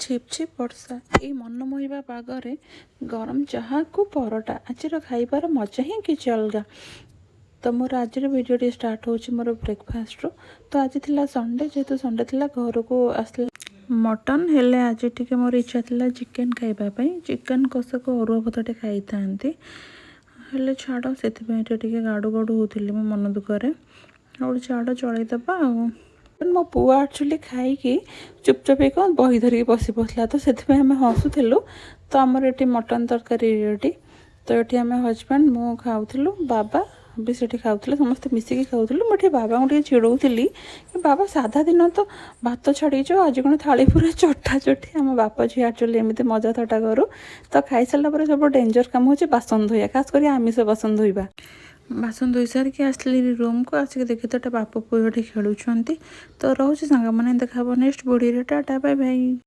ଝିପ୍ ଝିପ୍ ବର୍ଷା ଏଇ ମନମୋହିବା ପାଗରେ ଗରମ ଚାହାକୁ ପରଟା ଆଜିର ଖାଇବାର ମଜା ହିଁ କିଛି ଅଲଗା। ତ ମୋର ଆଜିର ଭିଡ଼ିଓଟି ଷ୍ଟାର୍ଟ ହେଉଛି ମୋର ବ୍ରେକଫାଷ୍ଟରୁ। ତ ଆଜି ଥିଲା ସଣ୍ଡେ, ଯେହେତୁ ସଣ୍ଡେ ଥିଲା ଘରକୁ ଆସିଲା ମଟନ୍, ହେଲେ ଆଜି ଟିକେ ମୋର ଇଚ୍ଛା ଥିଲା ଚିକେନ୍ ଖାଇବା ପାଇଁ। ଚିକେନ୍ କଷାକୁ ଅରୁଆ ଭାତଟେ ଖାଇଥାନ୍ତି, ହେଲେ ଛାଡ଼, ସେଥିପାଇଁ ଟିକେ ଗାଡ଼ୁ ଗାଡ଼ୁ ହେଉଥିଲି ମୋ ମନ ଦୁଃଖରେ। ଆଉ ଛାଡ଼, ଚଳେଇଦେବା ଆଉ। ମୋ ପୁଅ ଆକ୍ଚୁଆଲି ଖାଇକି ଚୁପଚାପ କ'ଣ ବହି ଧରିକି ବସି ପଡ଼ିଥିଲା, ତ ସେଥିପାଇଁ ଆମେ ହସୁଥିଲୁ। ତ ଆମର ଏଠି ମଟନ୍ ତରକାରୀ ରେଡ଼ି। ତ ଏଠି ଆମେ ହଜବେଣ୍ଡ, ମୁଁ ଖାଉଥିଲୁ, ବାବା ବି ସେଠି ଖାଉଥିଲେ, ସମସ୍ତେ ମିଶିକି ଖାଉଥିଲୁ। ମୁଁ ଏଠି ବାବାଙ୍କୁ ଟିକେ ଚିଡ଼ଉଥିଲି କି ବାବା ସାଧା ଦିନ ତ ଭାତ ଛାଡ଼ିଛ, ଆଜି କ'ଣ ଥାଳି ପୁରା ଚଟା ଚଟି। ଆମ ବାପା ଝିଅ ଆକ୍ଚୁଆଲି ଏମିତି ମଜା ଥଟ୍ଟା କରୁ। ତ ଖାଇସାରିଲା ପରେ ସବୁ ଡେଞ୍ଜର କାମ ହେଉଛି ବାସନ ଧୋଇବା, ଖାସ୍ କରି ଆମିଷ ବାସନ ଧୋଇବା। ବାସନ ଧୋଇ ସାରିକି ଆସିଲି ରୁମ୍କୁ। ଆସିକି ଦେଖି ତ ବାପ ପୁଅ ଏଠି ଖେଳୁଛନ୍ତି। ତ ରହୁଛି ସାଙ୍ଗମାନେ, ଦେଖା ହେବ ନେକ୍ସଟ ଭିଡ଼ିଓରେ। ଟାଟା, ବାଇ ବାଇ।